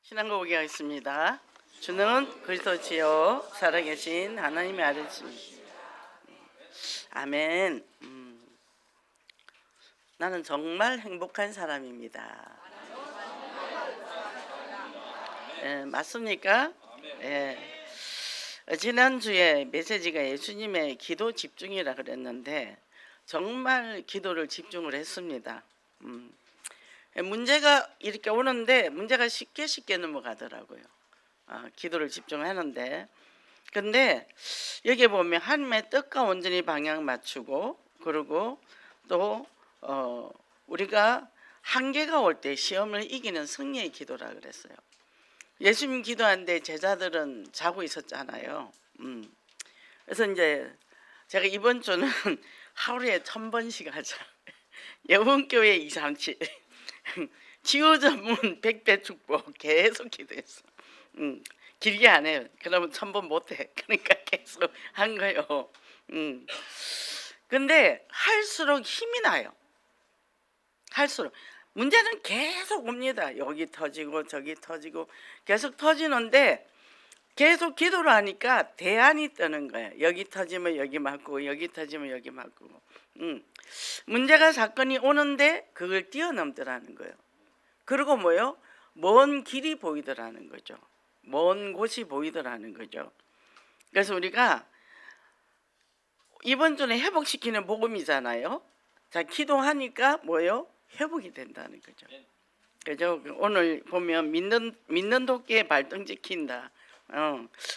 신앙고백이 하겠습니다. 주는 그리스도시요 살아계신 하나님의 아들이십니다. 아멘. 나는 정말 행복한 사람입니다. 맞습니까? 예. 지난주에 메시지가 예수님의 기도 집중이라 그랬는데 정말 기도를 집중을 했습니다. 문제가 이렇게 오는데 문제가 쉽게 넘어가더라고요. 기도를 집중하는데, 근데 여기 보면 하나님의 뜻과 온전히 방향 맞추고, 그리고 또 우리가 한계가 올 때 시험을 이기는 승리의 기도라 그랬어요. 예수님 기도하는데 제자들은 자고 있었잖아요. 그래서 이제 제가 이번 주는 하루에 1000번씩 하자. 예원교회 237 치유 전문 100배 축복 계속 기도했어. 길게 안 해요. 그러면 1000번 못해. 그러니까 계속 한 거예요. 근데 할수록 힘이 나요. 할수록 문제는 계속 옵니다. 여기 터지고 저기 터지고 계속 터지는데 계속 기도를 하니까 대안이 뜨는 거예요. 여기 터지면 여기 맞고 여기 터지면 여기 맞고. 문제가 사건이 오는데 그걸 뛰어넘더라는 거예요. 그리고 뭐요? 먼 길이 보이더라는 거죠. 먼 곳이 보이더라는 거죠. 그래서 우리가 이번 주에 회복시키는 복음이잖아요. 자, 기도하니까 뭐요? 회복이 된다는 거죠. 그죠? 오늘 보면 믿는 도끼에 발등 찍힌다.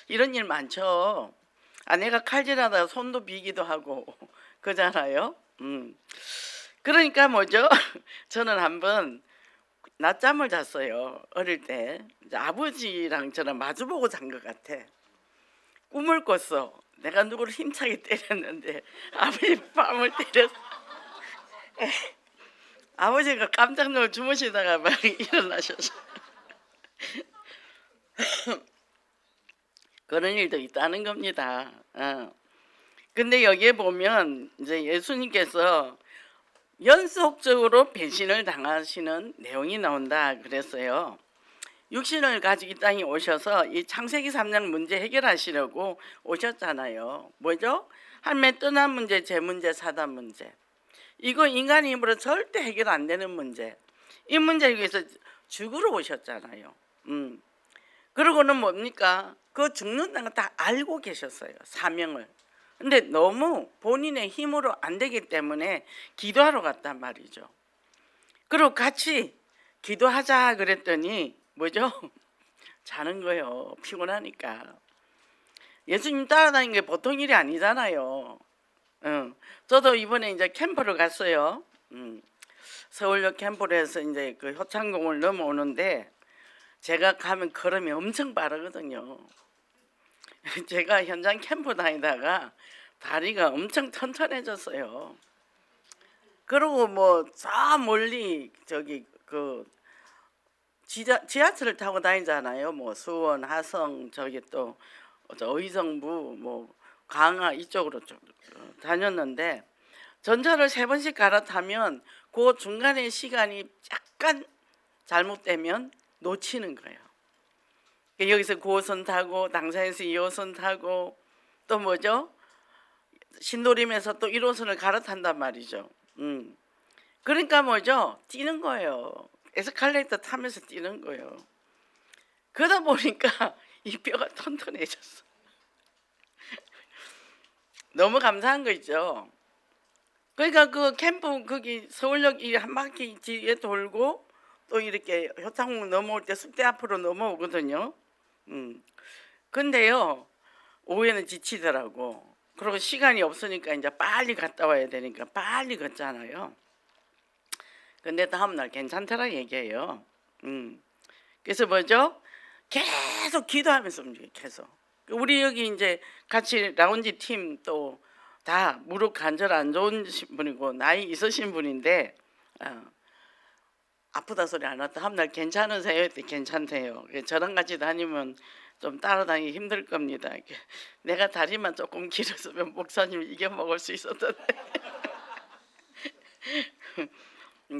이런 일 많죠. 아내가 칼질하다가 손도 비기도 하고 그잖아요. 그러니까 뭐죠? 저는 한번 낮잠을 잤어요. 어릴 때 이제 아버지랑 저랑 마주보고 잔 것 같아. 꿈을 꿨어. 내가 누구를 힘차게 때렸는데 아버지 뺨을 때렸어. 아버지가 깜짝 놀라 주무시다가 막 일어나셔서 그런 일도 있다는 겁니다. 근데 여기에 보면 이제 예수님께서 연속적으로 배신을 당하시는 내용이 나온다 그랬어요. 육신을 가지고 이 땅에 오셔서 이 창세기 3장 문제 해결하시려고 오셨잖아요. 뭐죠? 하나님의 떠난 문제, 제 문제, 사단 문제. 이거 인간의 힘으로 절대 해결 안 되는 문제. 이 문제를 위해서 죽으러 오셨잖아요. 그러고는 뭡니까? 그 죽는다는 거 다 알고 계셨어요. 사명을. 근데 너무 본인의 힘으로 안 되기 때문에 기도하러 갔단 말이죠. 그리고 같이 기도하자 그랬더니 뭐죠? 자는 거예요. 피곤하니까. 예수님 따라다니는 게 보통 일이 아니잖아요. 저도 이번에 이제 캠프를 갔어요. 서울역 캠프를 해서 이제 그 효창공을 넘어오는데 제가 가면 걸음이 엄청 빠르거든요. 제가 현장 캠프 다니다가 다리가 엄청 튼튼해졌어요. 그리고 뭐 저 멀리 저기 그 지하철을 타고 다니잖아요. 뭐 수원, 하성, 저기 또 의정부, 뭐 강화 이쪽으로 다녔는데 전철을 3번씩 갈아타면 그 중간에 시간이 약간 잘못되면 놓치는 거예요. 여기서 9호선 타고 당사에서 2호선 타고 또 뭐죠? 신도림에서 또 1호선을 갈아탄단 말이죠. 그러니까 뭐죠? 뛰는 거예요. 에스컬레이터 타면서 뛰는 거예요. 그러다 보니까 이 뼈가 튼튼해졌어. 너무 감사한 거 있죠. 그러니까 그 캠프 거기 서울역 이 한 바퀴 뒤에 돌고 또 이렇게 효창공 넘어올 때 숙대 앞으로 넘어오거든요. 근데요 오후에는 지치더라고. 그리고 시간이 없으니까 이제 빨리 갔다 와야 되니까 빨리 걷잖아요. 근데 다음날 괜찮더라 얘기해요. 그래서 뭐죠? 계속 기도하면서 움직여. 계속. 우리 여기 이제 같이 라운지 팀 또 다 무릎 관절 안 좋은 분이고 나이 있으신 분인데 아프다 소리 안 왔다. 다음날 괜찮으세요? 했더니 괜찮대요. 저랑 같이 다니면 좀 따라다니기 힘들 겁니다. 내가 다리만 조금 길었으면 목사님 이겨먹을 수 있었던데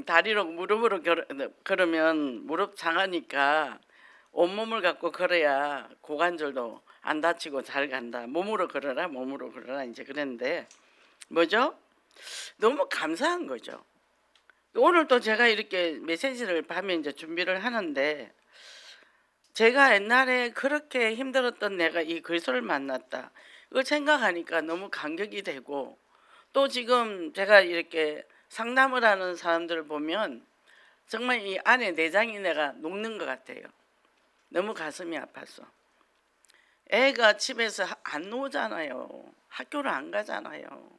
다리로 무릎으로 걸으면 무릎 상하니까 온몸을 갖고 걸어야 고관절도 안 다치고 잘 간다. 몸으로 걸어라, 몸으로 걸어라 이제 그랬는데 뭐죠? 너무 감사한 거죠. 오늘 또 제가 이렇게 메시지를 밤에 이제 준비를 하는데 제가 옛날에 그렇게 힘들었던 내가 이 그리스도를 만났다. 이걸 생각하니까 너무 감격이 되고 또 지금 제가 이렇게 상담을 하는 사람들을 보면 정말 이 안에 내장이 내가 녹는 것 같아요. 너무 가슴이 아팠어. 애가 집에서 안 노잖아요. 학교를 안 가잖아요.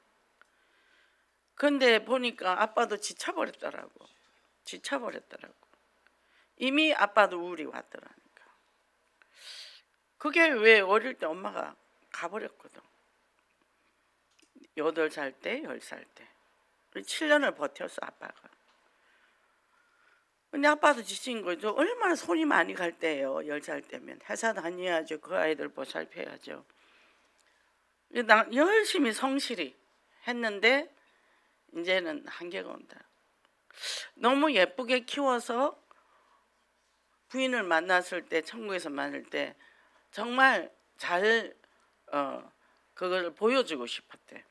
근데 보니까 아빠도 지쳐버렸더라고. 지쳐버렸더라고. 이미 아빠도 우울이 왔더라니까. 그게 왜 어릴 때 엄마가 가버렸거든. 8살 때, 10살 때. 7년을 버텼어 아빠가. 근데 아빠도 지친 거죠. 얼마나 손이 많이 갈 때예요. 10살 때면. 회사 다녀야죠. 그 아이들 보살펴야죠. 나 열심히 성실히 했는데 이제는 한계가 온다. 너무 예쁘게 키워서 부인을 만났을 때, 천국에서 만날 때 정말 잘 그걸 보여주고 싶었대.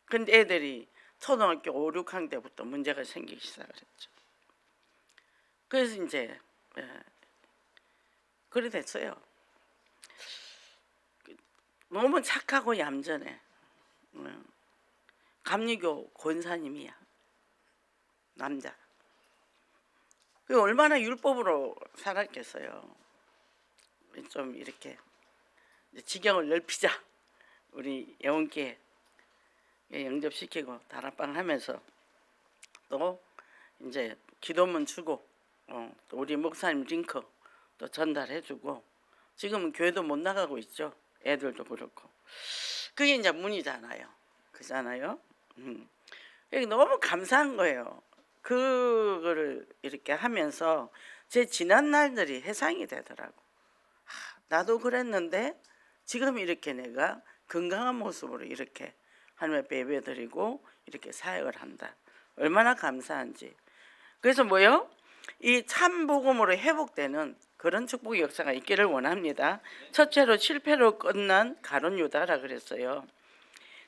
근데 애들이 초등학교 5, 6학년 때부터 문제가 생기기 시작을 했죠. 그래서 이제 그래 됐어요. 너무 착하고 얌전해. 감리교 권사님이야. 남자. 그 얼마나 율법으로 살았겠어요. 좀 이렇게 지경을 넓히자. 우리 영혼께 영접시키고 다락방 하면서 또 이제 기도문 주고 또 우리 목사님 링크 또 전달해주고 지금은 교회도 못 나가고 있죠. 애들도 그렇고 그게 이제 문이잖아요. 그잖아요. 너무 감사한 거예요. 그거를 이렇게 하면서 제 지난 날들이 회상이 되더라고. 나도 그랬는데 지금 이렇게 내가 건강한 모습으로 이렇게 하나님 앞에 예배드리고 이렇게 사역을 한다. 얼마나 감사한지. 그래서 뭐요? 이 참복음으로 회복되는 그런 축복의 역사가 있기를 원합니다. 첫째로 실패로 끝난 가룟 유다라 그랬어요.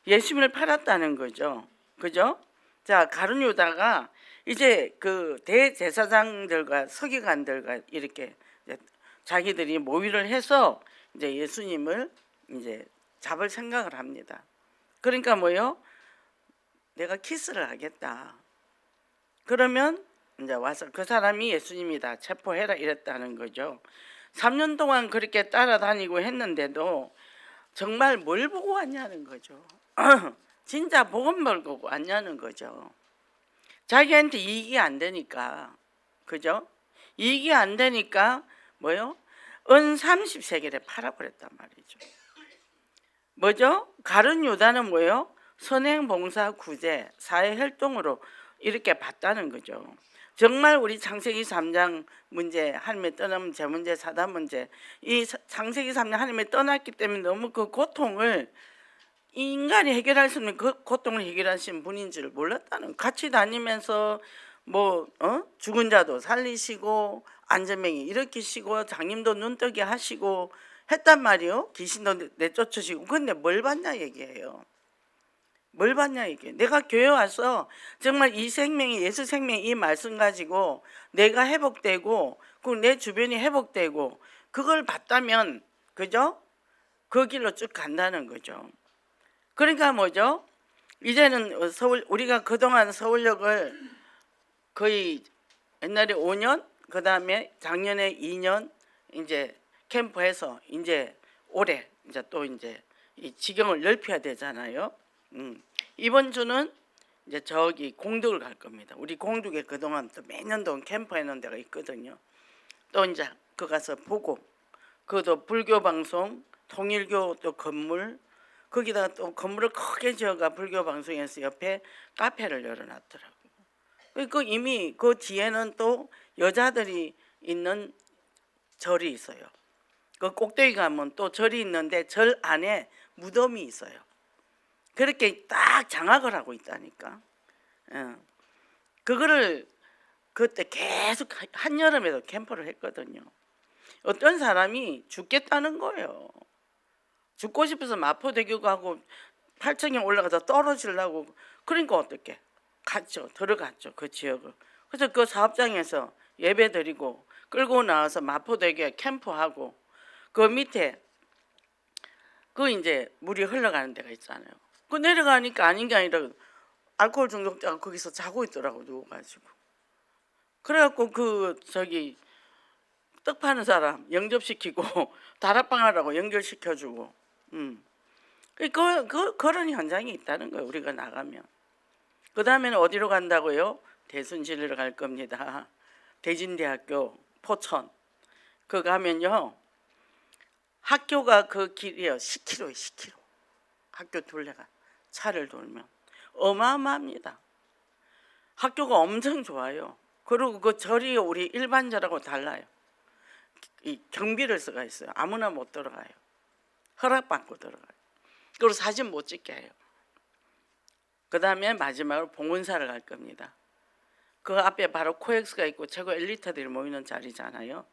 예수님을 팔았다는 거죠. 그죠? 자, 가룟 유다가 이제 그 대제사장들과 서기관들과 이렇게 자기들이 모의를 해서 이제 예수님을 이제 잡을 생각을 합니다. 그러니까 뭐요? 내가 키스를 하겠다. 그러면 이제 와서 그 사람이 예수님이다. 체포해라 이랬다는 거죠. 3년 동안 그렇게 따라다니고 했는데도 정말 뭘 보고 왔냐는 거죠. 진짜 복음 보고 왔냐는 거죠. 자기한테 이익이 안 되니까. 그죠? 이익이 안 되니까 뭐요? 은 30세겔에 팔아버렸단 말이죠. 뭐죠? 가룟 유다는 뭐요? 선행봉사 구제 사회활동으로 이렇게 봤다는 거죠. 정말 우리 창세기 3장 문제 하나님의 떠나면 제 문제 사단 문제 이 창세기 3장 하나님의 떠났기 때문에 너무 그 고통을 인간이 해결할 수 없는 그 고통을 해결하신 분인 줄 몰랐다는 같이 다니면서 뭐 죽은 자도 살리시고 안전맹이 일으키시고 장님도 눈뜨게 하시고 했단 말이요. 귀신도 내쫓으시고. 근데 뭘 받냐 얘기해요. 뭘 받냐 얘기해. 내가 교회 와서 정말 이 생명이 예수 생명 이 말씀 가지고 내가 회복되고 그리고 내 주변이 회복되고 그걸 받다면 그죠? 그 길로 쭉 간다는 거죠. 그러니까 뭐죠? 이제는 서울 우리가 그동안 서울역을 거의 옛날에 5년 그 다음에 작년에 2년 이제 캠프해서 이제 올해 이제 또 이제 이 지경을 넓혀야 되잖아요. 이번 주는 이제 저기 공덕을 갈 겁니다. 우리 공덕에 그동안 또 매년 동안 캠프해놓은 데가 있거든요. 또 이제 그 가서 보고 그것도 불교 방송 통일교 또 건물 거기다가 또 건물을 크게 지어가 불교 방송에서 옆에 카페를 열어놨더라고요. 그 이미 그 뒤에는 또 여자들이 있는 절이 있어요. 그 꼭대기 가면 또 절이 있는데 절 안에 무덤이 있어요. 그렇게 딱 장악을 하고 있다니까. 그거를 그때 계속 한여름에도 캠프를 했거든요. 어떤 사람이 죽겠다는 거예요. 죽고 싶어서 마포대교 가고 8층에 올라가서 떨어지려고. 그러니까 어떻게 갔죠. 들어갔죠. 그 지역을. 그래서 그 사업장에서 예배 드리고 끌고 나와서 마포대교에 캠프하고 그 밑에 그 이제 물이 흘러가는 데가 있잖아요. 그 내려가니까 아닌 게 아니라 알코올 중독자가 거기서 자고 있더라고, 누워가지고. 그래갖고 그 저기 떡 파는 사람 영접시키고 다락방 하라고 연결시켜주고. 그런 현장이 있다는 거예요. 우리가 나가면. 그 다음에는 어디로 간다고요? 대순실로 갈 겁니다. 대진대학교 포천. 그 가면요, 학교가 그 길이요 10km예요. 10km. 학교 둘레가 차를 돌면 어마어마합니다. 학교가 엄청 좋아요. 그리고 그 절이 우리 일반 절하고 달라요. 이 경비를 써가 있어요. 아무나 못 들어가요. 허락받고 들어가요. 그리고 사진 못 찍게 해요. 그 다음에 마지막으로 봉은사를 갈 겁니다. 그 앞에 바로 코엑스가 있고 최고 엘리트들이 모이는 자리잖아요.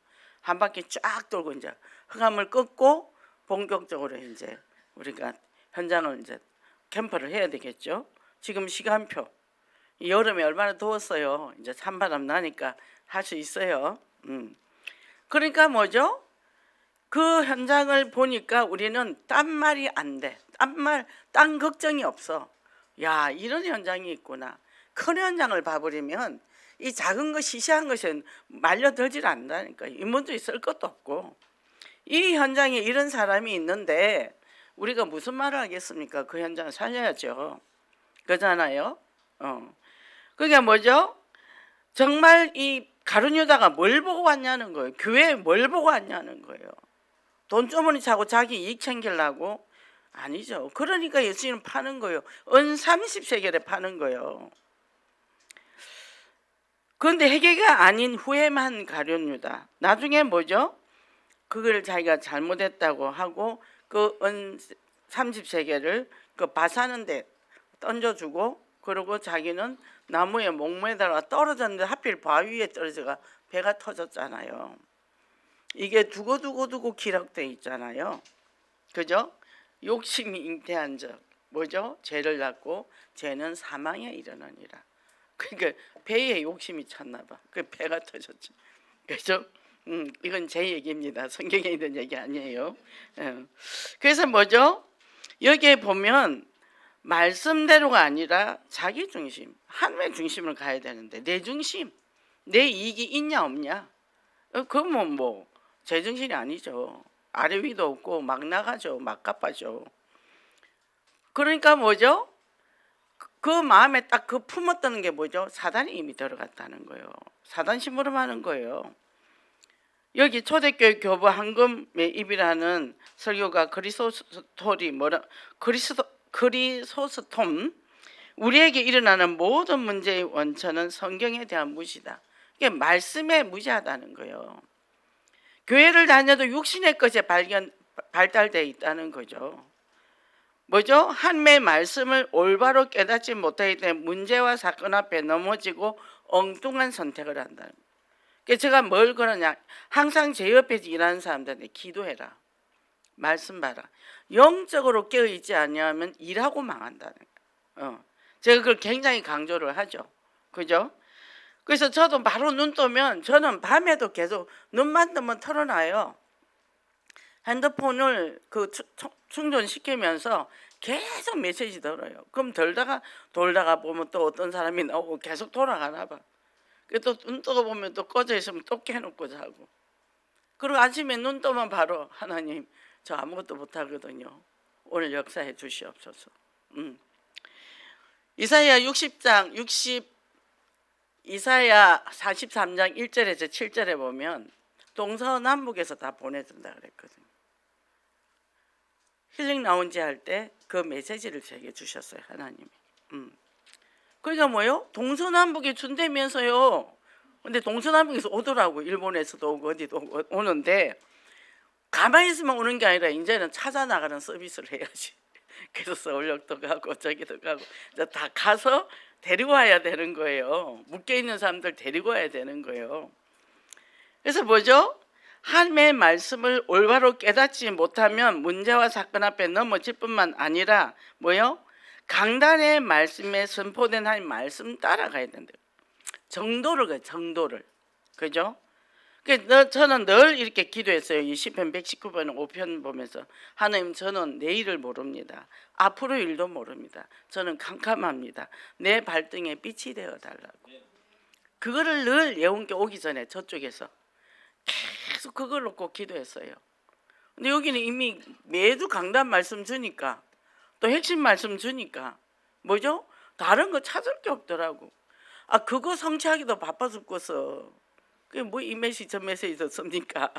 한 바퀴 쫙 돌고 이제 흑암을 끊고 본격적으로 이제 우리가 현장을 이제 캠프를 해야 되겠죠. 지금 시간표. 여름에 얼마나 더웠어요. 이제 찬바람 나니까 할 수 있어요. 그러니까 뭐죠? 그 현장을 보니까 우리는 딴 말이 안 돼. 딴 걱정이 없어. 야, 이런 현장이 있구나. 큰 현장을 봐버리면 이 작은 거 시시한 것은 말려들질 않는다니까. 인문도 있을 것도 없고. 이 현장에 이런 사람이 있는데 우리가 무슨 말을 하겠습니까? 그 현장을 살려야죠. 그잖아요. 그게 뭐죠? 정말 이 가룟 유다가 뭘 보고 왔냐는 거예요. 교회에 뭘 보고 왔냐는 거예요. 돈주머니 차고 자기 이익 챙기려고? 아니죠. 그러니까 예수님은 파는 거예요. 은 30세겔에 파는 거예요. 그런데 회개가 아닌 후회만 가룟 유다. 나중에 뭐죠? 그걸 자기가 잘못했다고 하고 그 은 30세겔을 그 바사는데 던져주고, 그리고 자기는 나무에 목매다가 떨어졌는데 하필 바위에 떨어져가 배가 터졌잖아요. 이게 두고 기록돼 있잖아요. 그죠? 욕심이 잉태한 적 뭐죠? 죄를 낳고 죄는 사망에 이르느니라. 그러니까 배에 욕심이 찼나 봐. 그 배가 터졌죠. 그죠? 이건 제 얘기입니다. 성경에 있는 얘기 아니에요. 그래서 뭐죠? 여기에 보면 말씀대로가 아니라 자기 중심, 하나님의 중심을 가야 되는데 내 중심, 내 이익이 있냐 없냐? 그건 뭐 제 정신이 아니죠. 아래 위도 없고 막 나가죠. 막 갚아죠. 그러니까 뭐죠? 그 마음에 딱 그 품었던 게 뭐죠? 사단이 이미 들어갔다는 거예요. 사단 심부름하는 거예요. 여기 초대교회 교부 한금의 입이라는 설교가 크리소스톰, 우리에게 일어나는 모든 문제의 원천은 성경에 대한 무시다. 이게 말씀에 무시하다는 거예요. 교회를 다녀도 육신의 것에 발달되어 있다는 거죠. 뭐죠? 하나님의 말씀을 올바로 깨닫지 못하기 때문에 문제와 사건 앞에 넘어지고 엉뚱한 선택을 한다는 거예요. 그래서 제가 뭘 그러냐, 항상 제 옆에서 일하는 사람들한테 기도해라, 말씀 봐라. 영적으로 깨어있지 않으면 일하고 망한다는 거예요. 제가 그걸 굉장히 강조를 하죠. 그죠? 그래서 저도 바로 눈 뜨면 저는 밤에도 계속 눈만 뜨면 털어놔요. 핸드폰을 그 충전시키면서 계속 메시지 들어요. 그럼 돌다가 보면 또 어떤 사람이 나오고 계속 돌아가나 봐. 또 눈 뜨고 보면 또 꺼져 있으면 또 깨놓고 자고. 그리고 아침에 눈 뜨면 바로 하나님, 저 아무것도 못하거든요. 오늘 역사해 주시옵소서. 이사야 43장 1절에서 7절에 보면 동서남북에서 다 보내준다 그랬거든요. 힐링 라운지 할 때 그 메시지를 제게 주셨어요, 하나님이. 그러니까 뭐요? 동서남북이 준다면서요. 근데 동서남북에서 오더라고. 일본에서도 오고 어디도 오는데 가만히 있으면 오는 게 아니라 이제는 찾아 나가는 서비스를 해야지. 그래서 서울역도 가고 저기도 가고 다 가서 데리고 와야 되는 거예요. 묶여 있는 사람들 데리고 와야 되는 거예요. 그래서 뭐죠? 하나님의 말씀을 올바로 깨닫지 못하면 문제와 사건 앞에 넘어질 뿐만 아니라 뭐요? 강단의 말씀에 선포된 하나님 말씀 따라가야 된다. 정도를 정도를. 그죠? 저는 늘 이렇게 기도했어요. 이 시편 119편 5편 보면서 하나님, 저는 내일을 모릅니다. 앞으로 일도 모릅니다. 저는 캄캄합니다. 내 발등에 빛이 되어 달라고. 그거를 늘 예언께 오기 전에 저쪽에서 계속 그걸 놓고 기도했어요. 근데 여기는 이미 매주 강단 말씀 주니까, 또 핵심 말씀 주니까 뭐죠? 다른 거 찾을 게 없더라고. 그거 성취하기도 바빠 죽겠어. 그게 뭐 이 메시지 저 메시지 줬습니까?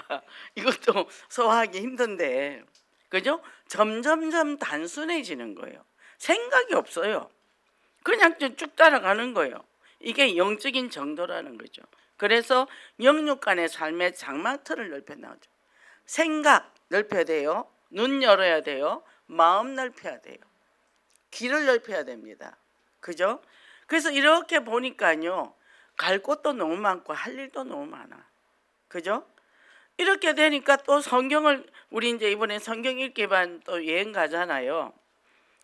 이것도 소화하기 힘든데, 그죠? 점점점 단순해지는 거예요. 생각이 없어요. 그냥 쭉 따라가는 거예요. 이게 영적인 정도라는 거죠. 그래서 영육 간의 삶의 장막틀을 넓혀 나오죠. 생각 넓혀야 돼요. 눈 열어야 돼요. 마음 넓혀야 돼요. 귀를 넓혀야 됩니다. 그죠? 그래서 이렇게 보니까요, 갈 곳도 너무 많고 할 일도 너무 많아. 그죠? 이렇게 되니까 또 성경을, 우리 이제 이번에 성경 읽기 반 또 여행 가잖아요.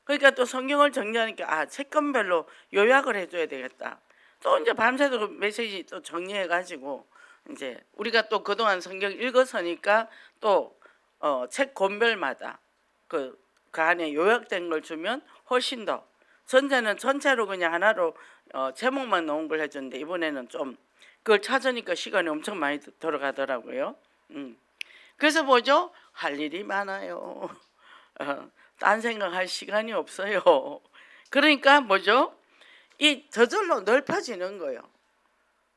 그러니까 또 성경을 정리하니까 책권별로 요약을 해줘야 되겠다. 또 이제 밤새도록 메시지 또 정리해가지고 이제 우리가 또 그동안 성경 읽어서니까 또 책 권별마다 그 안에 요약된 걸 주면 훨씬 더, 전제는 전체로 그냥 하나로 제목만 넣은 걸 해줬는데 이번에는 좀 그걸 찾으니까 시간이 엄청 많이 들어가더라고요. 그래서 뭐죠? 할 일이 많아요. 딴 생각할 시간이 없어요. 그러니까 뭐죠? 이 저절로 넓혀지는 거예요.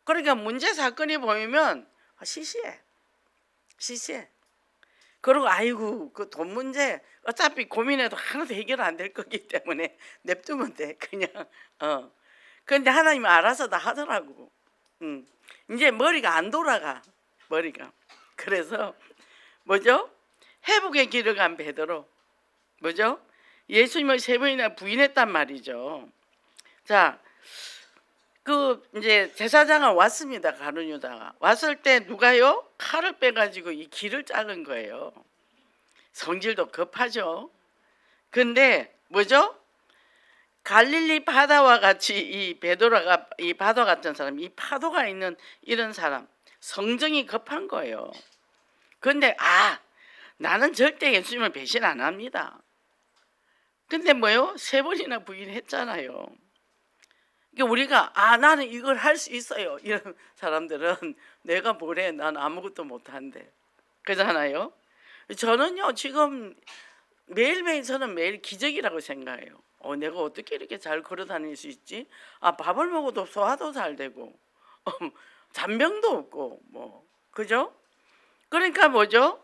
그러니까 문제 사건이 보이면 시시해. 그리고 아이고 그 돈 문제 어차피 고민해도 하나도 해결 안 될 거기 때문에 냅두면 돼. 그냥 근데 하나님은 알아서 다 하더라고. 이제 머리가 안 돌아가. 머리가. 그래서 뭐죠? 회복의 길을 간 베드로. 뭐죠? 예수님을 3번이나 부인했단 말이죠. 자, 그 이제 제사장은 왔습니다. 가룟 유다가 왔을 때 누가요? 칼을 빼가지고 이 길을 자른 거예요. 성질도 급하죠. 근데 뭐죠? 갈릴리 바다와 같이 이 베드로가, 이 바다 같은 사람, 이 파도가 있는 이런 사람, 성정이 급한 거예요. 근데 나는 절대 예수님을 배신 안 합니다. 근데 뭐요? 3번이나 부인했잖아요. 우리가 나는 이걸 할 수 있어요, 이런 사람들은 내가 뭐래, 난 아무것도 못한대, 그잖아요. 저는요 지금 매일매일 저는 매일 기적이라고 생각해요. 내가 어떻게 이렇게 잘 걸어 다닐 수 있지? 밥을 먹어도 소화도 잘 되고 잔병도 없고 뭐, 그죠? 그러니까 뭐죠?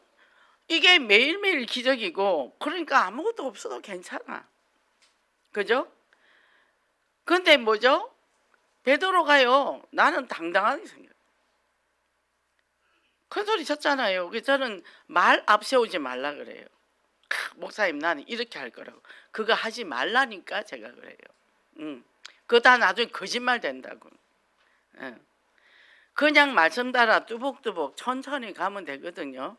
이게 매일매일 기적이고, 그러니까 아무것도 없어도 괜찮아. 그죠? 근데 뭐죠? 베드로가요, 나는 당당하게 생겨요. 큰 소리 쳤잖아요. 그래서 저는 말 앞세우지 말라 그래요. 목사님, 나는 이렇게 할 거라고. 그거 하지 말라니까 제가 그래요. 그거 다 나중에 거짓말 된다고. 그냥 말씀 따라 뚜벅뚜벅 천천히 가면 되거든요.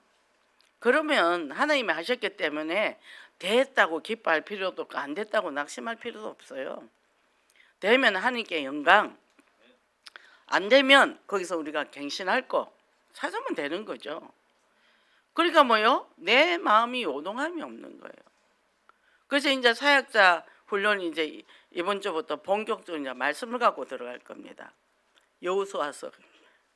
그러면 하나님이 하셨기 때문에 됐다고 기뻐할 필요도 없고 안 됐다고 낙심할 필요도 없어요. 되면 하나님께 영광, 안 되면 거기서 우리가 갱신할 거 찾으면 되는 거죠. 그러니까 뭐요? 내 마음이 요동함이 없는 거예요. 그래서 이제 사역자 훈련이 이제 이번 주부터 본격적으로 이제 말씀을 갖고 들어갈 겁니다. 여호수아서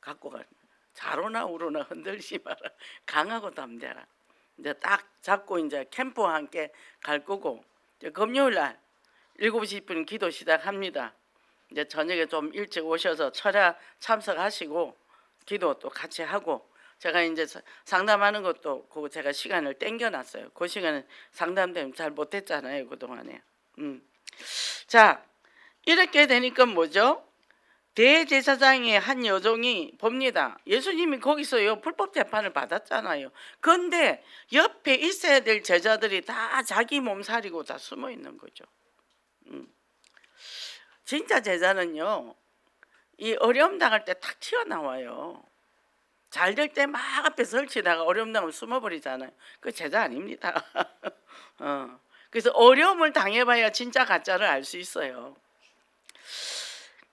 갖고 가는, 자로나 우로나 흔들리지 마라, 강하고 담대하라. 이제 딱 잡고 이제 캠프와 함께 갈 거고, 이제 금요일 날 7시 10분 기도 시작합니다. 이제 저녁에 좀 일찍 오셔서 철야 참석하시고 기도 또 같이 하고, 제가 이제 상담하는 것도 그거 제가 시간을 땡겨놨어요. 그 시간은 상담되면 잘 못했잖아요, 그동안에. 자, 이렇게 되니까 뭐죠? 대제사장의 한 여종이 봅니다. 예수님이 거기서요 불법 재판을 받았잖아요. 그런데 옆에 있어야 될 제자들이 다 자기 몸살이고 다 숨어 있는 거죠. 진짜 제자는요, 이 어려움 당할 때 탁 튀어나와요. 잘 될 때 막 앞에 설치다가 어려움당하면 숨어버리잖아요. 그 제자 아닙니다. 그래서 어려움을 당해봐야 진짜 가짜를 알 수 있어요.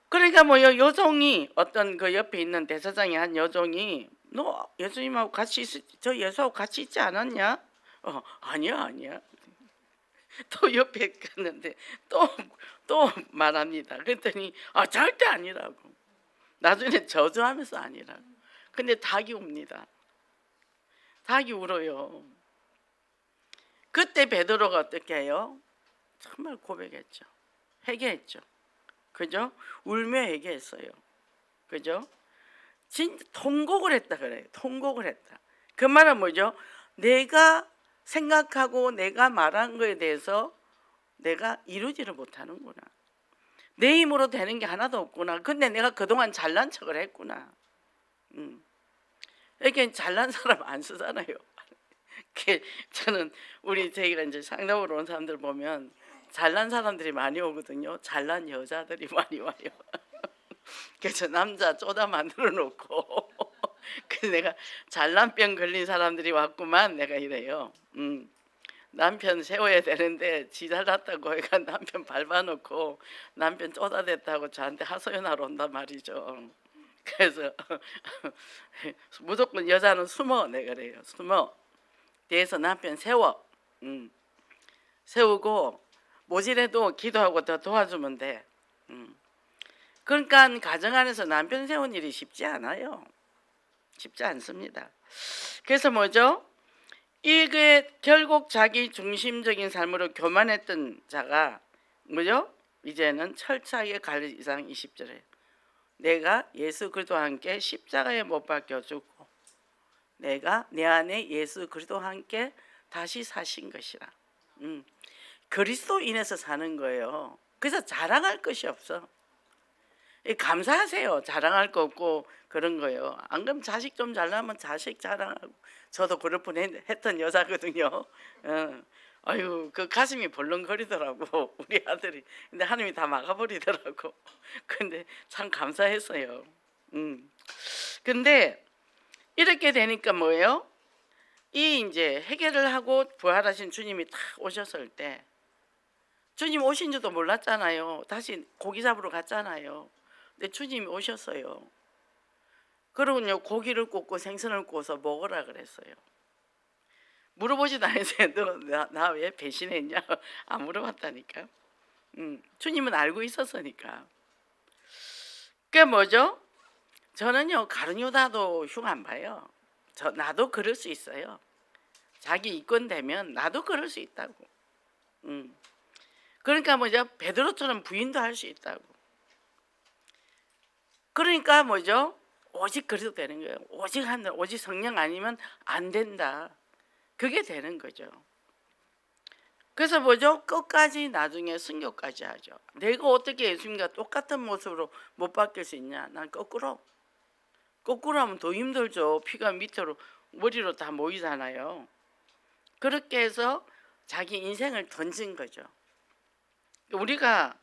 그러니까 뭐 여종이 어떤 그 옆에 있는 대사장의 한 여종이 너 예수님하고 같이 저 예수하고 같이 있지 않았냐? 아니야 아니야. 또 옆에 갔는데 또 말합니다. 그랬더니 절대 아니라고. 나중에 저주하면서 아니라고. 근데 닭이 옵니다. 닭이 울어요. 그때 베드로가 어떻게 해요? 정말 고백했죠. 회개했죠. 그죠? 울며 회개했어요. 그죠? 진짜 통곡을 했다 그래요. 통곡을 했다. 그 말은 뭐죠? 내가 생각하고 내가 말한 거에 대해서 내가 이루지를 못하는구나. 내 힘으로 되는 게 하나도 없구나. 근데 내가 그동안 잘난 척을 했구나. 이렇게 잘난 사람 안 쓰잖아요. 저는 저희가 이제 상담으로 온 사람들 보면 잘난 사람들이 많이 오거든요. 잘난 여자들이 많이 와요. 그래서 남자 쪼다 만들어 놓고 그래서 내가 잘난병 걸린 사람들이 왔구만 내가 이래요. 남편 세워야 되는데 지 잘났다고 해가 남편 밟아놓고 남편 쪼다 됐다고 저한테 하소연하러 온단 말이죠. 그래서 무조건 여자는 숨어 내가 그래요. 숨어 뒤에서 남편 세워. 세우고 모질해도 기도하고 더 도와주면 돼. 그러니까 가정 안에서 남편 세운 일이 쉽지 않아요. 쉽지 않습니다. 그래서 뭐죠? 이게 결국 자기 중심적인 삶으로 교만했던 자가 뭐죠? 이제는 철저하게 갈 이상 20절에 내가 예수 그리스도와 함께 십자가에 못 박혀 죽고 내가 내 안에 예수 그리스도와 함께 다시 사신 것이라. 그리스도 인해서 사는 거예요. 그래서 자랑할 것이 없어. 감사하세요. 자랑할 거 없고 그런 거예요. 안 그러면 자식 좀 잘나면 자식 자랑하고. 저도 그럴 뻔했던 여자거든요. 아유 그 가슴이 벌렁거리더라고 우리 아들이. 근데 하나님이 다 막아버리더라고. 근데 참 감사했어요. 근데 이렇게 되니까 뭐예요? 이 이제 해결을 하고 부활하신 주님이 딱 오셨을 때 주님 오신 줄도 몰랐잖아요. 다시 고기 잡으러 갔잖아요. 근데 주님이 오셨어요. 그러고요 고기를 굽고 생선을 구워서 먹으라 그랬어요. 물어보지도 않았어요. 너 나 왜 배신했냐? 안 물어봤다니까. 주님은 알고 있었으니까. 그게 뭐죠? 저는요 가룟유다도 흉 안 봐요. 나도 그럴 수 있어요. 자기 이권 되면 나도 그럴 수 있다고. 그러니까 뭐죠? 베드로처럼 부인도 할 수 있다고. 그러니까 뭐죠? 오직 그래도 되는 거예요. 오직 성령 아니면 안 된다. 그게 되는 거죠. 그래서 뭐죠? 끝까지 나중에 순교까지 하죠. 내가 어떻게 예수님과 똑같은 모습으로 못 바뀔 수 있냐? 난 거꾸로 하면 더 힘들죠. 피가 밑으로 머리로 다 모이잖아요. 그렇게 해서 자기 인생을 던진 거죠. 우리가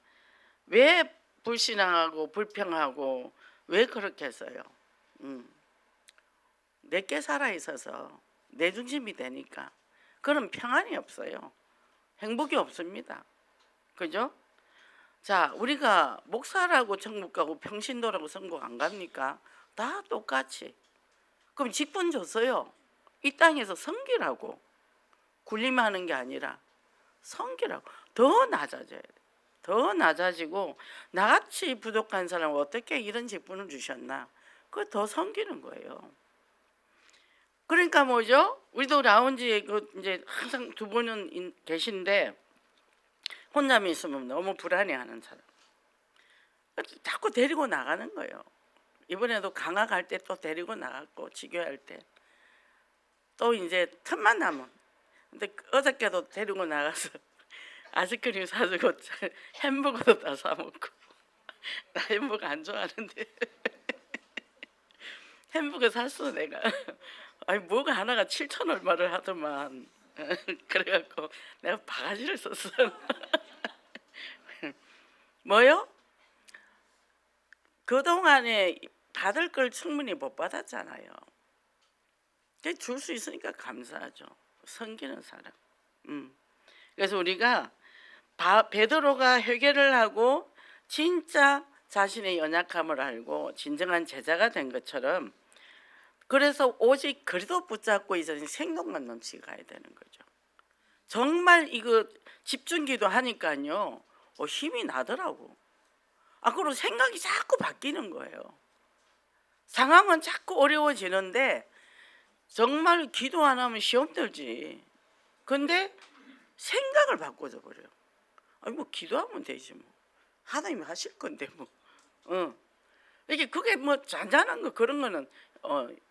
왜 불신앙하고 불평하고 왜 그렇게 했어요? 내게 살아 있어서 내 중심이 되니까 그런 평안이 없어요. 행복이 없습니다. 그죠? 자, 우리가 목사라고 천국 가고 평신도라고 천국 안 갑니까? 다 똑같이. 그럼 직분 줬어요. 이 땅에서 섬기라고. 군림하는 게 아니라 섬기라고. 더 낮아져야 돼. 더 낮아지고 나같이 부족한 사람은 어떻게 이런 직분을 주셨나? 그걸 더 섬기는 거예요. 그러니까 뭐죠? 우리도 라운지에 이제 항상 두 분은 계신데 혼자만 있으면 너무 불안해하는 사람. 자꾸 데리고 나가는 거예요. 이번에도 강화 갈 때 또 데리고 나갔고 지교할 때 또 이제 틈만 나면. 근데 어저께도 데리고 나가서 아이스크림 사주고 햄버거도 다 사먹고. 나 햄버거 안 좋아하는데 햄버거 샀어 내가. 아니 뭐가 하나가 7천 얼마를 하더만. 그래갖고 내가 바가지를 썼어. 뭐요? 그동안에 받을 걸 충분히 못 받았잖아요. 줄 수 있으니까 감사하죠. 섬기는 사람. 그래서 우리가 베드로가 회개를 하고 진짜 자신의 연약함을 알고 진정한 제자가 된 것처럼, 그래서 오직 그리스도 붙잡고 이제 생동감 넘치게 가야 되는 거죠. 정말 이거 집중기도 하니까요, 힘이 나더라고. 그리고 생각이 자꾸 바뀌는 거예요. 상황은 자꾸 어려워지는데 정말 기도 안 하면 시험 들지. 근데 생각을 바꿔줘 버려요. 뭐 기도하면 되지 뭐. 하나님이 하실 건데 뭐. 이게 그게 뭐 잔잔한 거 그런 거는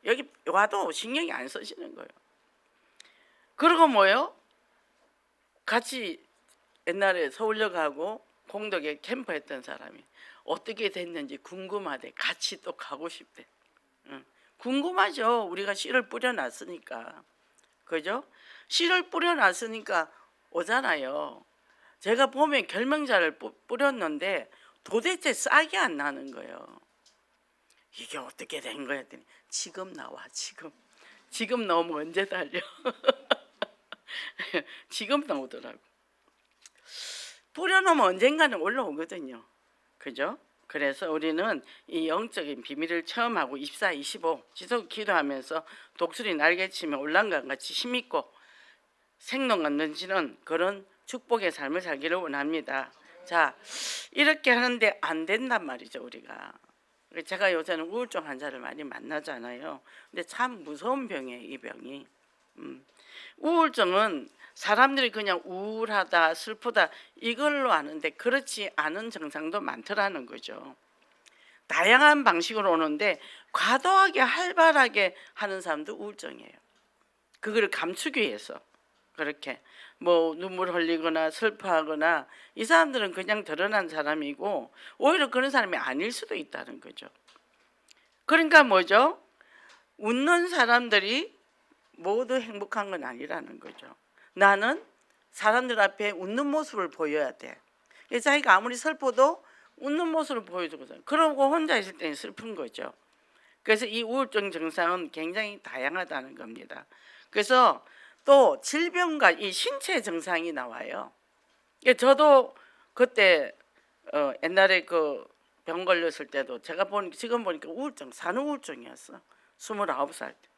여기 와도 신경이 안 쓰시는 거예요. 그리고 뭐요? 같이 옛날에 서울역 가고 공덕에 캠프 했던 사람이 어떻게 됐는지 궁금하대. 같이 또 가고 싶대. 궁금하죠. 우리가 씨를 뿌려놨으니까. 그죠? 씨를 뿌려놨으니까 오잖아요. 제가 보면 결명자를 뿌렸는데 도대체 싹이 안 나는 거예요. 이게 어떻게 된 거야 했더니 지금 나와. 지금 나오면 언제 달려. 지금 나오더라고. 뿌려놓으면 언젠가는 올라오거든요. 그죠? 그래서 우리는 이 영적인 비밀을 체험하고 24, 25 지속 기도하면서 독수리 날개치며 올랑감 같이 힘있고 생동감 넘치는 그런 축복의 삶을 살기를 원합니다. 자, 이렇게 하는데 안 된단 말이죠, 우리가. 제가 요새는 우울증 환자를 많이 만나잖아요. 근데 참 무서운 병이에요, 이 병이. 우울증은 사람들이 그냥 우울하다, 슬프다 이걸로 아는데 그렇지 않은 증상도 많더라는 거죠. 다양한 방식으로 오는데 과도하게 활발하게 하는 사람도 우울증이에요. 그거를 감추기 위해서 그렇게 뭐 눈물 흘리거나 슬퍼하거나, 이 사람들은 그냥 드러난 사람이고 오히려 그런 사람이 아닐 수도 있다는 거죠. 그러니까 뭐죠? 웃는 사람들이 모두 행복한 건 아니라는 거죠. 나는 사람들 앞에 웃는 모습을 보여야 돼. 자기가 아무리 슬퍼도 웃는 모습을 보여주거든요. 그러고 혼자 있을 때는 슬픈 거죠. 그래서 이 우울증 증상은 굉장히 다양하다는 겁니다. 그래서 또 질병과 이 신체 증상이 나와요. 저도 그때 옛날에 그 병 걸렸을 때도 제가 지금 보니까 우울증, 산후 우울증이었어. 29살 때.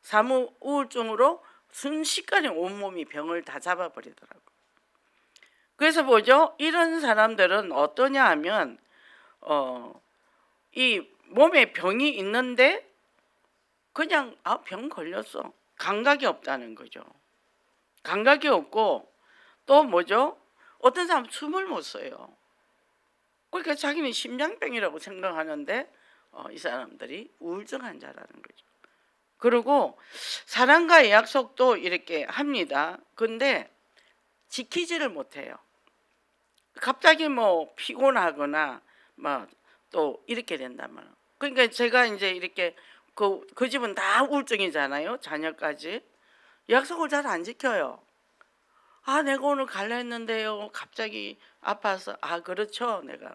산후 우울증으로 순식간에 온몸이 병을 다 잡아버리더라고. 그래서 뭐죠? 이런 사람들은 어떠냐 하면 이 몸에 병이 있는데 그냥 병 걸렸어. 감각이 없다는 거죠. 감각이 없고 또 뭐죠? 어떤 사람은 숨을 못 쉬어요. 그러니까 자기는 심장병이라고 생각하는데 이 사람들이 우울증 환자라는 거죠. 그리고 사람과의 약속도 이렇게 합니다. 근데 지키지를 못해요. 갑자기 뭐 피곤하거나 막 또 이렇게 된단 말이에요. 그러니까 제가 이제 이렇게 그 집은 다 우울증이잖아요. 자녀까지. 약속을 잘 안 지켜요. 내가 오늘 갈라 했는데요. 갑자기 아파서. 그렇죠. 내가.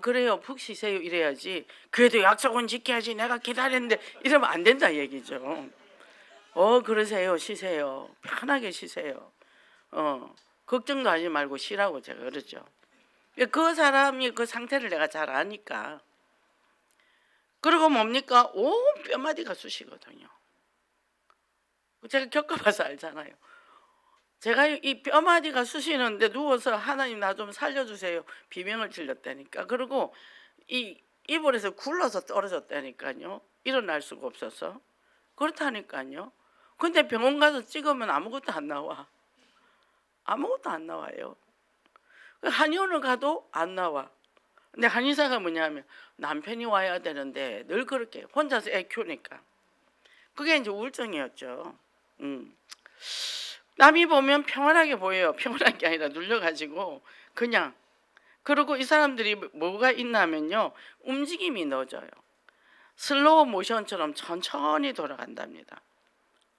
그래요. 푹 쉬세요. 이래야지. 그래도 약속은 지켜야지. 내가 기다렸는데 이러면 안 된다 얘기죠. 그러세요. 쉬세요. 편하게 쉬세요. 걱정도 하지 말고 쉬라고 제가 그러죠. 그 사람이 그 상태를 내가 잘 아니까. 그리고 뭡니까? 온 뼈마디가 쑤시거든요. 제가 겪어봐서 알잖아요. 제가 이 뼈마디가 쑤시는데 누워서 하나님 나 좀 살려주세요. 비명을 질렀다니까. 그리고 이 이불에서 굴러서 떨어졌다니까요. 일어날 수가 없어서. 그렇다니까요. 근데 병원 가서 찍으면 아무것도 안 나와. 아무것도 안 나와요. 한의원을 가도 안 나와. 근데 한의사가 뭐냐면 남편이 와야 되는데 늘 그렇게 혼자서 애 키우니까. 그게 이제 우울증이었죠. 남이 보면 평안하게 보여요. 평안한 게 아니라 눌려가지고 그냥. 그리고 이 사람들이 뭐가 있냐면요, 움직임이 늦어요. 슬로우 모션처럼 천천히 돌아간답니다.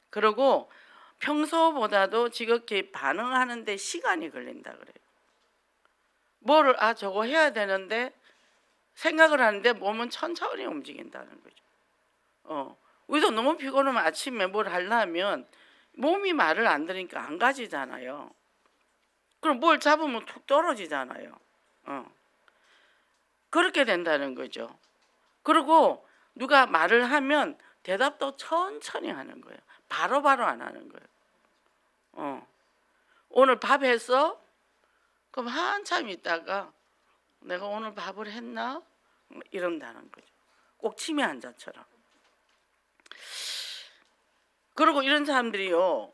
그리고 평소보다도 지극히 반응하는데 시간이 걸린다 그래요. 뭐를 저거 해야 되는데 생각을 하는데 몸은 천천히 움직인다는 거죠. 우리도 너무 피곤하면 아침에 뭘 하려면 몸이 말을 안 들으니까 안 가지잖아요. 그럼 뭘 잡으면 툭 떨어지잖아요. 그렇게 된다는 거죠. 그리고 누가 말을 하면 대답도 천천히 하는 거예요. 바로바로 안 하는 거예요. 오늘 밥 했어? 그럼 한참 있다가 내가 오늘 밥을 했나? 이런다는 거죠. 꼭 치매 환자처럼. 그리고 이런 사람들이요,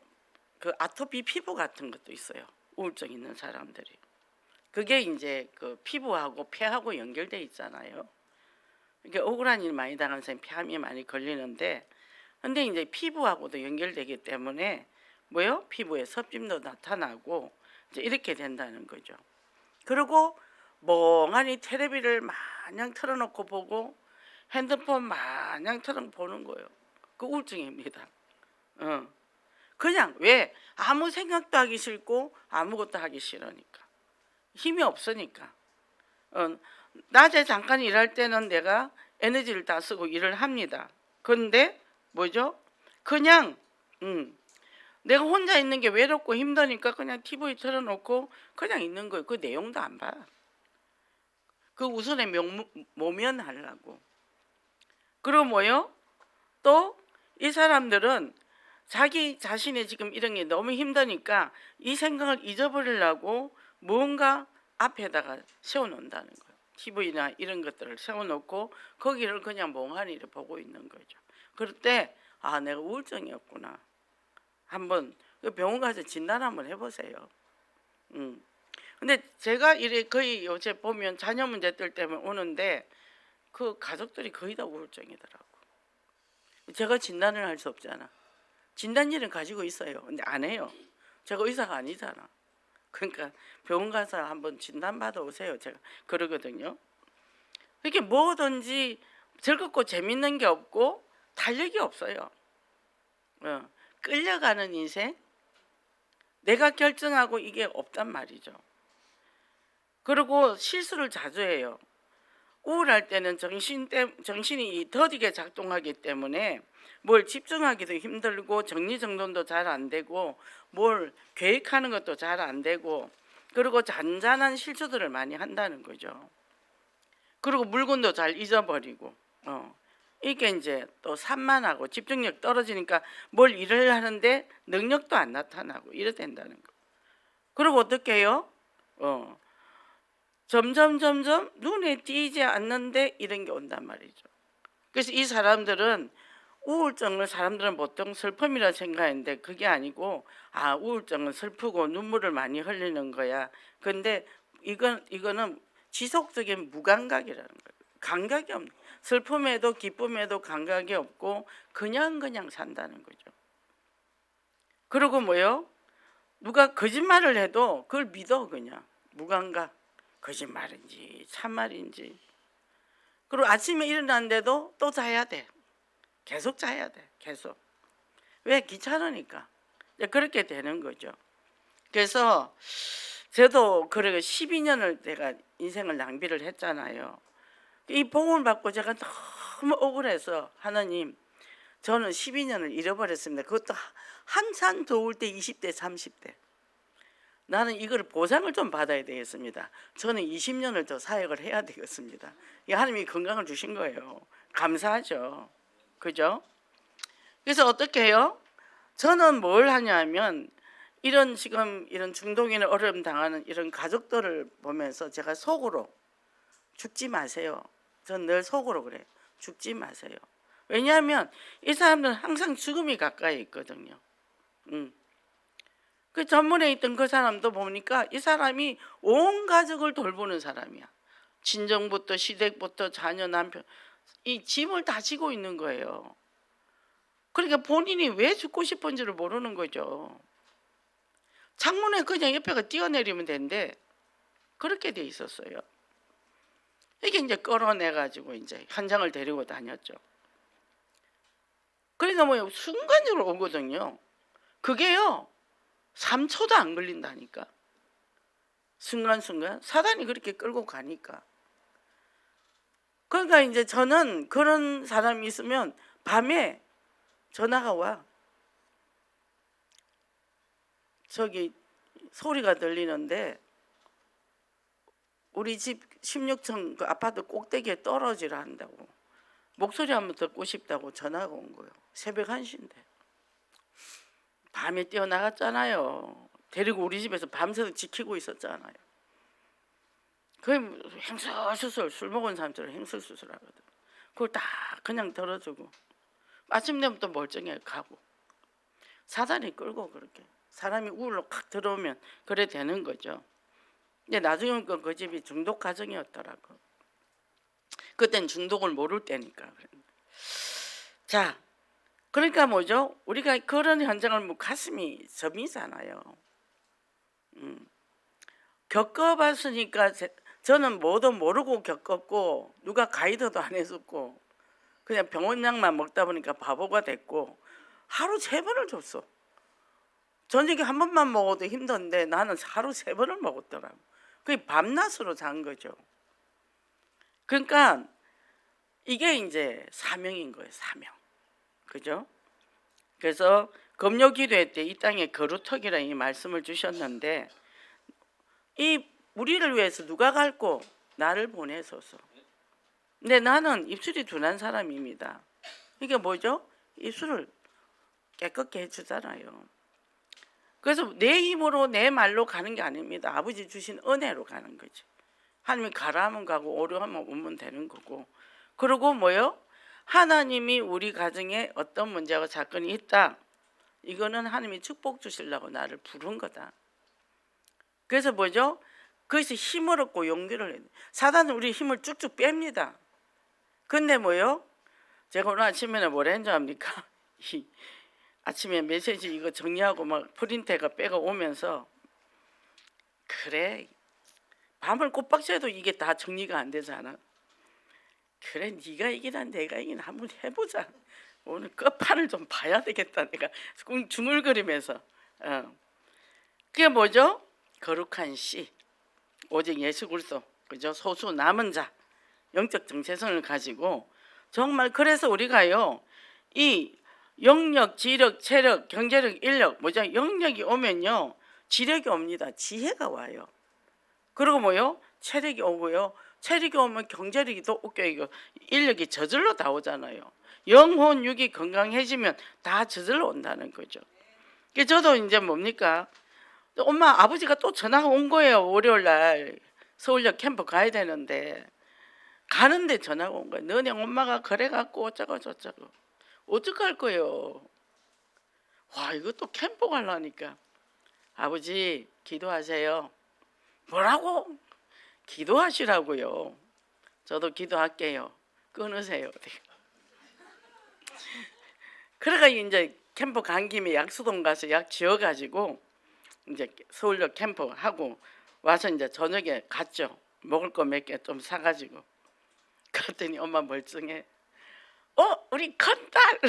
그 아토피 피부 같은 것도 있어요. 우울증 있는 사람들이. 그게 이제 그 피부하고 폐하고 연결돼 있잖아요. 이게 억울한 일 많이 당하는 사람이 폐암이 많이 걸리는데, 근데 이제 피부하고도 연결되기 때문에 뭐요? 피부에 섭짐도 나타나고 이제 이렇게 된다는 거죠. 그리고 멍하니 텔레비를 마냥 틀어놓고 보고 핸드폰 마냥 틀어놓고 보는 거예요. 그 우울증입니다. 그냥 왜? 아무 생각도 하기 싫고 아무것도 하기 싫으니까. 힘이 없으니까. 낮에 잠깐 일할 때는 내가 에너지를 다 쓰고 일을 합니다. 그런데 뭐죠? 그냥 내가 혼자 있는 게 외롭고 힘드니까 그냥 TV 틀어놓고 그냥 있는 거예요. 그 내용도 안 봐. 그 우선에 모면하려고. 그리고 뭐요? 또 이 사람들은 자기 자신의 지금 이런 게 너무 힘드니까 이 생각을 잊어버리려고 뭔가 앞에다가 세워놓는다는 거예요. TV나 이런 것들을 세워놓고 거기를 그냥 멍하니 보고 있는 거죠. 그럴 때 아, 내가 우울증이었구나. 한번 병원 가서 진단 한번 해보세요. 근데 제가 이래 거의 요새 보면 자녀 문제들 때문에 오는데 그 가족들이 거의 다 우울증이더라고. 제가 진단을 할 수 없잖아. 진단지는 가지고 있어요. 근데 안 해요. 제가 의사가 아니잖아. 그러니까 병원 가서 한번 진단 받아 오세요. 제가 그러거든요. 이렇게 뭐든지 즐겁고 재밌는 게 없고 탄력이 없어요. 끌려가는 인생, 내가 결정하고 이게 없단 말이죠. 그리고 실수를 자주 해요. 우울할 때는 정신이 더디게 작동하기 때문에 뭘 집중하기도 힘들고 정리정돈도 잘 안 되고 뭘 계획하는 것도 잘 안 되고 그리고 잔잔한 실수들을 많이 한다는 거죠. 그리고 물건도 잘 잊어버리고 이게 이제 또 산만하고 집중력 떨어지니까 뭘 일을 하는데 능력도 안 나타나고 이래 된다는 거. 그리고 어떻게 해요? 점점 눈에 띄지 않는데 이런 게 온단 말이죠. 그래서 이 사람들은 우울증을 사람들은 보통 슬픔이라 생각하는데 그게 아니고 아, 우울증은 슬프고 눈물을 많이 흘리는 거야. 근데 이거는 지속적인 무감각이라는 거예요. 감각이 없는, 슬픔에도 기쁨에도 감각이 없고 그냥 산다는 거죠. 그리고 뭐요? 누가 거짓말을 해도 그걸 믿어. 그냥 무감각. 거짓말인지 참말인지. 그리고 아침에 일어났는데도 또 자야 돼. 계속 자야 돼. 계속. 왜? 귀찮으니까. 그렇게 되는 거죠. 그래서 저도 그래 12년을 내가 인생을 낭비를 했잖아요. 이 복음을 받고 제가 너무 억울해서 하나님, 저는 12년을 잃어버렸습니다. 그것도 한참 더울 때 20대 30대. 나는 이걸 보상을 좀 받아야 되겠습니다. 저는 20년을 더 사역을 해야 되겠습니다. 하나님이 건강을 주신 거예요. 감사하죠. 그죠? 그래서 어떻게 해요? 저는 뭘 하냐면 이런 지금 이런 중독인을 어려움 당하는 이런 가족들을 보면서 제가 속으로 죽지 마세요. 전 늘 속으로 그래요. 죽지 마세요. 왜냐하면 이 사람들은 항상 죽음이 가까이 있거든요. 그 전문에 있던 그 사람도 보니까 이 사람이 온 가족을 돌보는 사람이야. 친정부터 시댁부터 자녀 남편 이 짐을 다 지고 있는 거예요. 그러니까 본인이 왜 죽고 싶은지를 모르는 거죠. 창문에 그냥 옆에가 뛰어내리면 되는데 그렇게 돼 있었어요. 이게 이제 끌어내가지고 이제 현장을 데리고 다녔죠. 그러니까 뭐 순간적으로 오거든요. 그게요 3초도 안 걸린다니까. 순간순간 사단이 그렇게 끌고 가니까. 그러니까 이제 저는 그런 사람이 있으면 밤에 전화가 와. 저기 소리가 들리는데 우리 집 16층 그 아파트 꼭대기에 떨어지라 한다고. 목소리 한번 듣고 싶다고 전화가 온 거예요. 새벽 1시인데. 밤에 뛰어나갔잖아요. 데리고 우리 집에서 밤새도록 지키고 있었잖아요. 거의 행설수설 술 먹은 사람처럼 행설수설 하거든. 그걸 다 그냥 들어주고 아침 되면 또 멀쩡해 가고 사단이 끌고 그렇게 사람이 우울로 확 들어오면 그래 되는 거죠. 근데 나중에 그 집이 중독 가정이었더라고. 그땐 중독을 모를 때니까. 자, 그러니까 뭐죠? 우리가 그런 현장을 뭐 가슴이 저미잖아요. 겪어봤으니까 저는 뭐도 모르고 겪었고 누가 가이드도 안 했었고 그냥 병원약만 먹다 보니까 바보가 됐고 하루 3번을 줬어. 저녁에 한 번만 먹어도 힘든데 나는 하루 3번을 먹었더라고. 그게 밤낮으로 잔 거죠. 그러니까 이게 이제 사명인 거예요. 사명. 그죠? 그래서 금요 기도회 때 이 땅에 거루터기라는 이 말씀을 주셨는데 이 우리를 위해서 누가 갈고 나를 보내소서. 근데 나는 입술이 둔한 사람입니다. 이게 뭐죠? 입술을 깨끗게 해주잖아요. 그래서 내 힘으로 내 말로 가는 게 아닙니다. 아버지 주신 은혜로 가는 거죠. 하나님이 가라 하면 가고 오려 하면 오면 되는 거고. 그리고 뭐요? 하나님이 우리 가정에 어떤 문제가 사건이 있다. 이거는 하나님이 축복 주시려고 나를 부른 거다. 그래서 뭐죠? 거기서 힘을 얻고 용기를 해요. 사단은 우리 힘을 쭉쭉 뺍니다. 근데 뭐요? 제가 오늘 아침에는 뭐라 했는지 압니까? 아침에 메시지 이거 정리하고 막 프린트가 빼가 오면서 그래 밤을 꼬박새도 이게 다 정리가 안 되잖아. 그래 네가 이기나 내가 이기나 한번 해보자. 오늘 끝판을 좀 봐야 되겠다. 내가 중얼거리면서 그게 뭐죠? 거룩한 씨 오직 예수 그리스도 그죠? 소수 남은 자 영적 정체성을 가지고 정말 그래서 우리가요 이 영력, 지력, 체력, 경제력, 인력 뭐죠? 영력이 오면요 지력이 옵니다. 지혜가 와요. 그리고 뭐요? 체력이 오고요. 체력이 오면 경제력이 또 웃겨요. 인력이 저절로 다 오잖아요. 영혼, 육이 건강해지면 다 저절로 온다는 거죠. 저도 이제 뭡니까? 엄마 아버지가 또 전화가 온 거예요. 월요일 날 서울역 캠프 가야 되는데 가는데 전화가 온 거예요. 너네 엄마가 그래갖고 어쩌고 저쩌고 어떡할 거예요. 와 이거 또 캠프 가려니까 아버지 기도하세요. 뭐라고? 기도하시라고요. 저도 기도할게요. 끊으세요. 그러니까 이제 캠프 간 김에 약수동 가서 약 지어가지고 이제 서울역 캠프 하고 와서 이제 저녁에 갔죠. 먹을 거 몇 개 좀 사가지고 그랬더니 엄마 멀쩡해. 우리 큰딸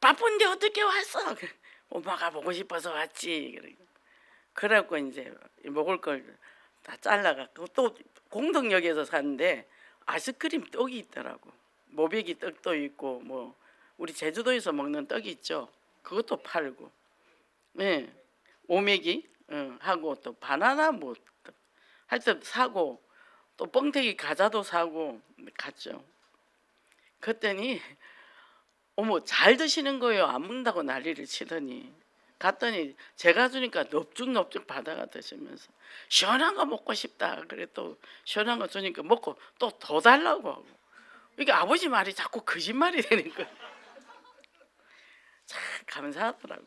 바쁜데 어떻게 왔어? 엄마가 보고 싶어서 왔지. 그래갖고 이제 먹을 걸 다 잘라갖고 또 공덕역에서 샀는데 아이스크림 떡이 있더라고. 모베기 떡도 있고 뭐 우리 제주도에서 먹는 떡이 있죠. 그것도 팔고, 네, 오메기 하고 또 바나나 뭐 하여튼 사고 또 뻥튀기 과자도 사고 갔죠. 그랬더니 어머 잘 드시는 거예요. 안 먹는다고 난리를 치더니 갔더니 제가 주니까 넙죽넙죽 받아가 드시면서 시원한 거 먹고 싶다. 그래 또 시원한 거 주니까 먹고 또 더 달라고 하고 이게 아버지 말이 자꾸 거짓말이 되는 거예요. 참 감사하더라고.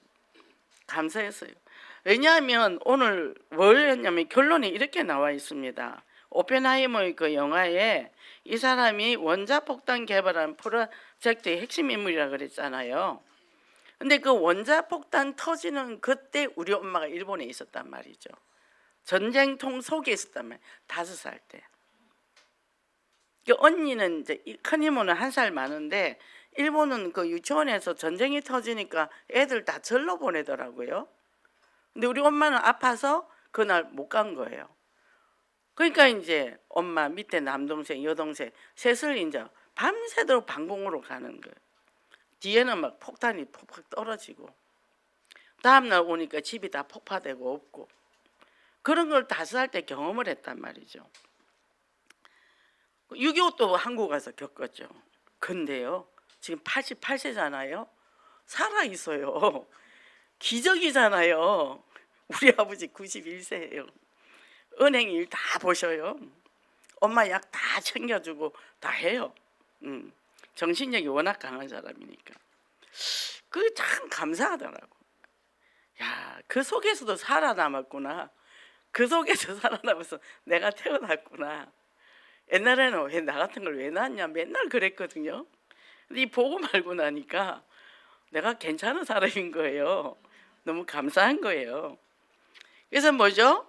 감사했어요. 왜냐하면 오늘 뭘 했냐면 결론이 이렇게 나와 있습니다. 오펜하이머의 그 영화에 이 사람이 원자폭탄 개발한 프로젝트의 핵심 인물이라 그랬잖아요. 근데 그 원자폭탄 터지는 그때 우리 엄마가 일본에 있었단 말이죠. 전쟁통 속에 있었단 말이에요. 5살 때. 그 언니는 이제 큰 이모는 1살 많은데 일본은 그 유치원에서 전쟁이 터지니까 애들 다 절로 보내더라고요. 근데 우리 엄마는 아파서 그날 못 간 거예요. 그러니까 이제 엄마 밑에 남동생 여동생 셋을 이제 밤새도록 방공으로 가는 거예요. 뒤에는 막 폭탄이 폭팍 떨어지고 다음날 오니까 집이 다 폭파되고 없고 그런 걸 다스할 때 경험을 했단 말이죠. 6.25도 한국 가서 겪었죠. 근데요 지금 88세잖아요. 살아있어요. 기적이잖아요. 우리 아버지 91세예요. 은행 일 다 보셔요. 엄마 약 다 챙겨주고 다 해요. 정신력이 워낙 강한 사람이니까. 그 참 감사하더라고. 야, 그 속에서도 살아남았구나. 그 속에서 살아남아서 내가 태어났구나. 옛날에는 왜 나 같은 걸 왜 낳았냐 맨날 그랬거든요. 근데 이 보고 말고 나니까 내가 괜찮은 사람인 거예요. 너무 감사한 거예요. 그래서 뭐죠?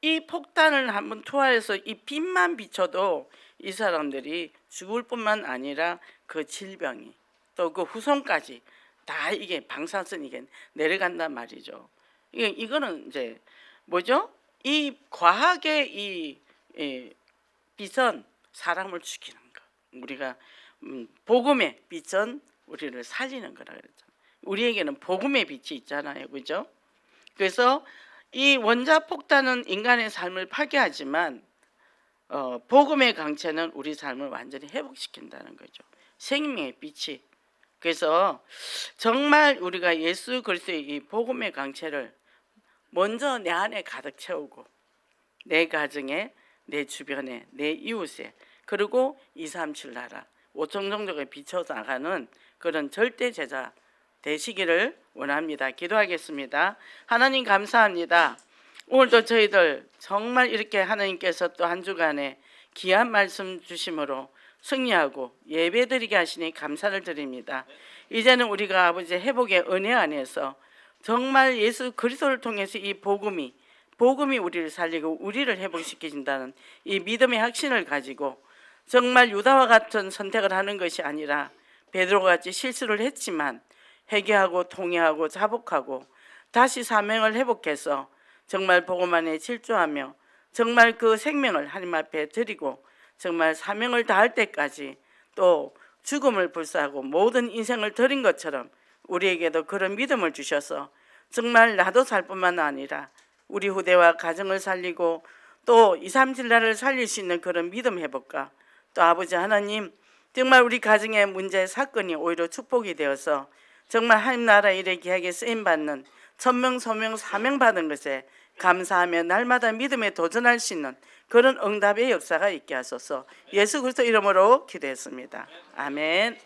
이 폭탄을 한번 투하해서 이 빛만 비춰도 이 사람들이 죽을 뿐만 아니라 그 질병이 또 그 후손까지 다 이게 방사선이 이게 내려간단 말이죠. 이거는 이제 뭐죠? 이 과학의 이 빛은 사람을 죽이는 거. 우리가 복음의 빛은 우리를 살리는 거라 그랬죠. 우리에게는 복음의 빛이 있잖아요, 그죠? 그래서 이 원자폭탄은 인간의 삶을 파괴하지만 복음의 강체는 우리 삶을 완전히 회복시킨다는 거죠. 생명의 빛이. 그래서 정말 우리가 예수 그리스도의 이 복음의 강체를 먼저 내 안에 가득 채우고 내 가정에, 내 주변에, 내 이웃에, 그리고 237 나라 5천 종족에 비춰 나가는 그런 절대 제자 되시기를 원합니다. 기도하겠습니다. 하나님 감사합니다. 오늘도 저희들 정말 이렇게 하나님께서 또 한 주간에 귀한 말씀 주심으로 승리하고 예배드리게 하시니 감사를 드립니다. 이제는 우리가 아버지 회복의 은혜 안에서 정말 예수 그리스도를 통해서 이 복음이 우리를 살리고 우리를 회복시키신다는 이 믿음의 확신을 가지고 정말 유다와 같은 선택을 하는 것이 아니라 베드로같이 실수를 했지만 회개하고 통회하고 자복하고 다시 사명을 회복해서 정말 복음 안에 질주하며 정말 그 생명을 하나님 앞에 드리고 정말 사명을 다할 때까지 또 죽음을 불사하고 모든 인생을 드린 것처럼 우리에게도 그런 믿음을 주셔서 정말 나도 살 뿐만 아니라 우리 후대와 가정을 살리고 또 237 나라를 살릴 수 있는 그런 믿음 회복과 또 아버지 하나님 정말 우리 가정의 문제 사건이 오히려 축복이 되어서 정말 하나님 나라 일에 귀하게 쓰임받는 천명 소명 사명 받은 것에 감사하며 날마다 믿음에 도전할 수 있는 그런 응답의 역사가 있게 하소서. 예수 그리스도 이름으로 기도했습니다. 아멘.